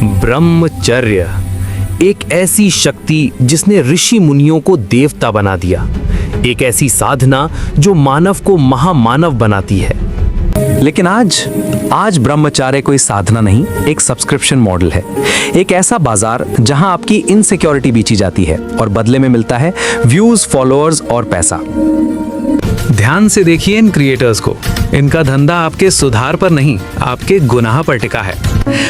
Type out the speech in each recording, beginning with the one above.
ब्रह्मचर्य एक ऐसी शक्ति जिसने ऋषि मुनियों को देवता बना दिया, एक ऐसी साधना जो मानव को महामानव बनाती है। लेकिन आज ब्रह्मचार्य कोई साधना नहीं, एक सब्सक्रिप्शन मॉडल है। एक ऐसा बाजार जहां आपकी इनसिक्योरिटी बेची जाती है और बदले में मिलता है व्यूज, फॉलोअर्स और पैसा। ध्यान से देखिए इन क्रिएटर्स को। इनका धंधा आपके सुधार पर नहीं, आपके गुनाह पर टिका है।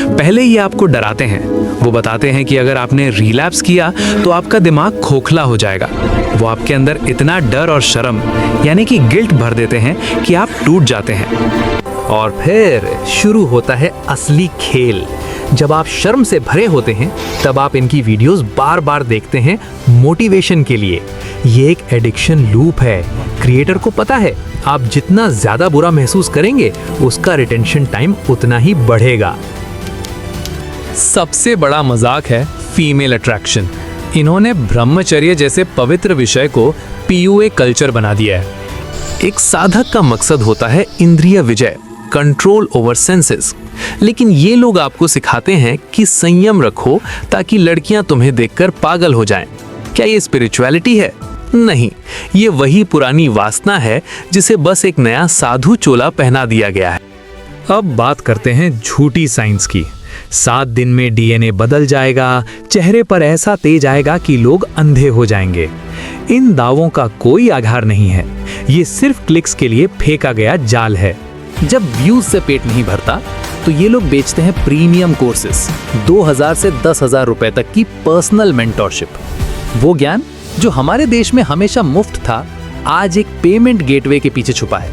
पहले ये आपको डराते हैं। वो बताते हैं कि अगर आपने रिलैप्स किया तो आपका दिमाग खोखला हो जाएगा। वो आपके अंदर इतना डर और शर्म यानी कि गिल्ट भर देते हैं कि आप टूट जाते हैं। और फिर शुरू होता है असली खेल। जब आप शर्म से भरे होते हैं तब आप इनकी वीडियोस बार बार देखते हैं मोटिवेशन के लिए। ये एक एडिक्शन लूप है। क्रिएटर को पता है आप जितना ज्यादा बुरा महसूस करेंगे उसका रिटेंशन टाइम उतना ही बढ़ेगा। सबसे बड़ा मजाक है फीमेल अट्रैक्शन। इन्होंने ब्रह्मचर्य जैसे पवित्र विषय को पीयूए कल्चर बना दिया है। एक साधक का मकसद होता है इंद्रिय विजय, कंट्रोल ओवर सेंसेस। लेकिन ये लोग आपको सिखाते हैं कि संयम रखो ताकि लड़कियां तुम्हें देखकर पागल हो जाएं। क्या ये स्पिरिचुअलिटी है? नहीं, ये वही पुरानी वासना है जिसे बस एक नया साधु चोला पहना दिया गया है। अब बात करते हैं झूठी साइंस की। 7 दिन में डीएनए बदल जाएगा, चेहरे पर ऐसा तेज आएगा कि लोग अंधे हो जाएंगे। इन दावों का कोई आधार नहीं है। ये सिर्फ क्लिक्स के लिए फेंका गया जाल है। जब व्यूज से पेट नहीं भरता तो ये लोग बेचते हैं प्रीमियम कोर्सेस, 2000 से 10,000 रुपए तक की पर्सनल मेंटरशिप। वो ज्ञान जो हमारे देश में हमेशा मुफ्त था, आज एक पेमेंट गेटवे के पीछे छुपा है।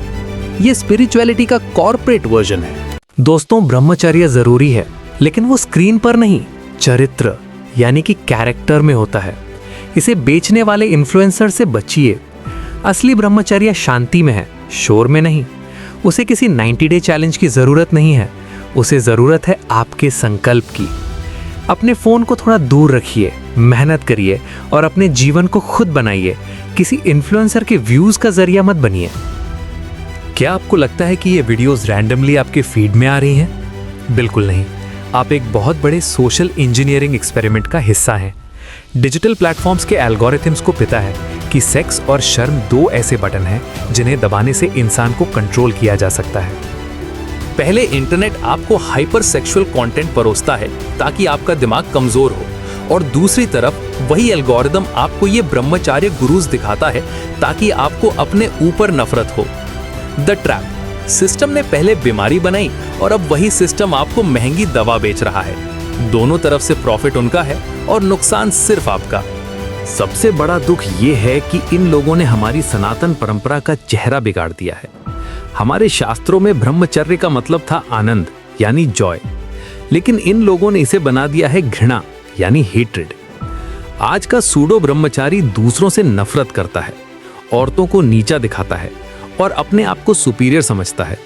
ये स्पिरिचुअलिटी का कॉर्पोरेट वर्जन है। दोस्तों, ब्रह्मचर्य जरूरी है, लेकिन वो स्क्रीन पर नहीं, चरित्र यानी कि कैरेक्टर में होता है। इसे बेचने वाले इन्फ्लुएंसर से बचिए। असली ब्रह्मचर्य शांति में है, शोर में नहीं। उसे किसी 90 डे चैलेंज की जरूरत नहीं है, उसे जरूरत है आपके संकल्प की। अपने फोन को थोड़ा दूर रखिए, मेहनत करिए और अपने जीवन को खुद बनाइए। किसी इन्फ्लुएंसर के व्यूज का जरिया मत बनिए। क्या आपको लगता है कि ये वीडियोस रैंडमली आपके फीड में आ रही हैं? बिल्कुल नहीं। आप एक बहुत बड़े सोशल इंजीनियरिंग एक्सपेरिमेंट का हिस्सा हैं। डिजिटल प्लेटफॉर्म्स के एल्गोरिथम्स को पता है कि सेक्स और शर्म 2 ऐसे बटन हैं जिन्हें दबाने से इंसान को कंट्रोल किया जा सकता है। पहले इंटरनेट आपको हाइपर सेक्सुअल कंटेंट परोसता है ताकि आपका दिमाग कमजोर हो, और दूसरी तरफ वही एल्गोरिथम आपको ये ब्रह्मचार्य गुरुज दिखाता है ताकि आपको अपने ऊपर नफरत हो। The trap. सिस्टम ने पहले बीमारी बनाई और अब वही सिस्टम आपको महंगी दवा बेच रहा है। दोनों तरफ से प्रॉफिट उनका है और नुकसान सिर्फ आपका। सबसे बड़ा दुख ये है कि इन लोगों ने हमारी सनातन परंपरा का चेहरा बिगाड़ दिया है। हमारे शास्त्रों में ब्रह्मचर्य का मतलब था आनंद यानी जॉय, लेकिन इन लोगों ने इसे बना दिया है घृणा यानी हेट्रेड। आज का सूडो ब्रह्मचारी दूसरों से नफरत करता है, औरतों को नीचा दिखाता है और अपने आप को सुपीरियर समझता है।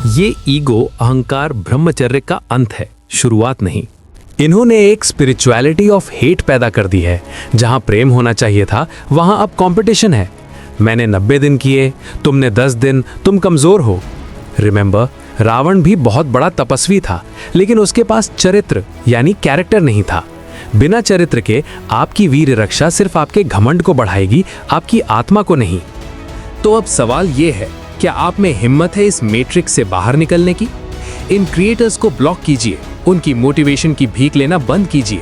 ये ईगो, अहंकार ब्रह्मचर्य का अंत है, शुरुआत नहीं। इन्होंने एक स्पिरिचुअलिटी ऑफ हेट पैदा कर दी है। जहां प्रेम होना चाहिए था वहां अब कंपटीशन है। मैंने 90 दिन किए, तुमने 10 दिन, तुम कमजोर हो। रिमेंबर, रावण भी बहुत बड़ा तपस्वी था, लेकिन उसके पास चरित्र यानी कैरेक्टर नहीं था। बिना चरित्र के आपकी वीर रक्षा सिर्फ आपके घमंड को बढ़ाएगी, आपकी आत्मा को नहीं। तो अब सवाल ये है, क्या आप में हिम्मत है इस मैट्रिक्स से बाहर निकलने की? इन क्रिएटर्स को ब्लॉक कीजिए, उनकी मोटिवेशन की भीख लेना बंद कीजिए।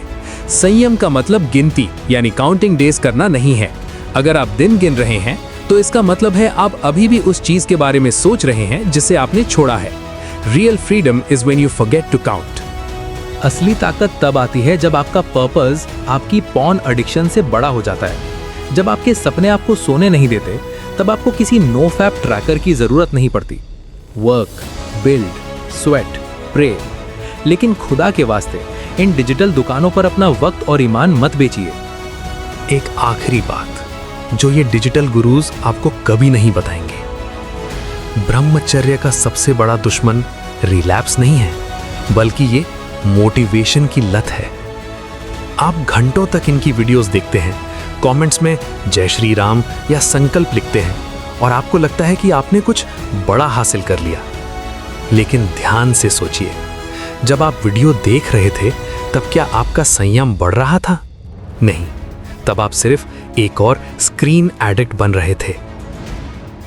संयम का मतलब गिनती यानी काउंटिंग डेज करना नहीं है। अगर आप दिन गिन रहे हैं तो इसका मतलब है आप अभी भी उस चीज के बारे में सोच रहे हैं जिसे आपने छोड़ा है। Real freedom is when you forget to count. असली ताकत तब आती है जब आपका पर्पस आपकी पॉर्न एडिक्शन से बड़ा हो जाता है। जब आपके सपने आपको सोने नहीं देते, तब आपको किसी नो फैप ट्रैकर की जरूरत नहीं पड़ती। Work, build, sweat, pray. लेकिन खुदा के वास्ते इन डिजिटल दुकानों पर अपना वक्त और ईमान मत बेचिए। एक आखिरी बात जो ये डिजिटल गुरुज आपको कभी नहीं बताएंगे, ब्रह्मचर्य का सबसे बड़ा दुश्मन रिलैप्स नहीं है, बल्कि ये मोटिवेशन की लत है। आप घंटों तक इनकी वीडियोस देखते हैं, कमेंट्स में जय श्री राम या संकल्प लिखते हैं और आपको लगता है कि आपने कुछ बड़ा हासिल कर लिया। लेकिन ध्यान से सोचिए, जब आप वीडियो देख रहे थे तब क्या आपका संयम बढ़ रहा था? नहीं, तब आप सिर्फ एक और स्क्रीन एडिक्ट बन रहे थे।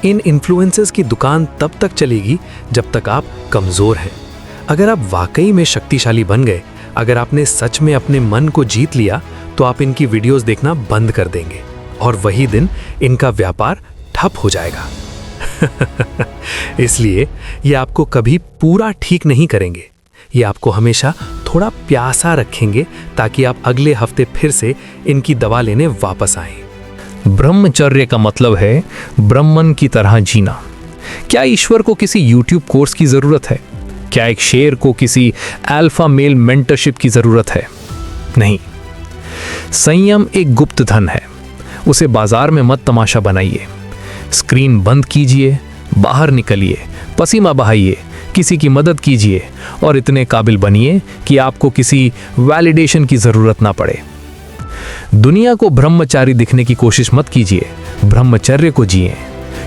इन इन्फ्लुएंसर्स की दुकान तब तक चलेगी जब तक आप कमजोर हैं। अगर आप वाकई में शक्तिशाली बन गए, अगर आपने सच में अपने मन को जीत लिया, तो आप इनकी वीडियोस देखना बंद कर देंगे और वही दिन इनका व्यापार ठप हो जाएगा। इसलिए ये आपको कभी पूरा ठीक नहीं करेंगे, ये आपको हमेशा थोड़ा प्यासा रखेंगे ताकि आप अगले हफ्ते फिर से इनकी दवा लेने वापस आएं। ब्रह्मचर्य का मतलब है ब्राह्मण की तरह जीना। क्या ईश्वर को किसी YouTube कोर्स की जरूरत है? क्या एक शेर को किसी अल्फा मेल मेंटरशिप की जरूरत है? नहीं। संयम एक गुप्त धन है, उसे बाजार में मत तमाशा बनाइए। स्क्रीन बंद कीजिए, बाहर निकलिए, पसीना बहाइए, किसी की मदद कीजिए और इतने काबिल बनिए कि आपको किसी वैलिडेशन की जरूरत ना पड़े। दुनिया को ब्रह्मचारी दिखने की कोशिश मत कीजिए, ब्रह्मचर्य को जिए,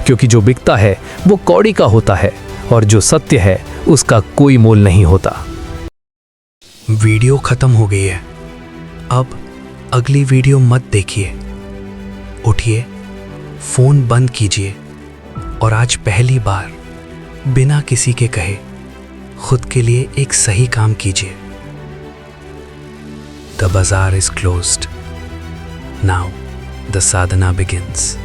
क्योंकि जो बिकता है वो कौड़ी का होता है और जो सत्य है उसका कोई मोल नहीं होता। वीडियो खत्म हो गई है, अब अगली वीडियो मत देखिए। उठिए, फोन बंद कीजिए और आज पहली बार बिना किसी के कहे खुद के लिए एक सही काम कीजिए। द बाजार is closed, now the Sadhana begins.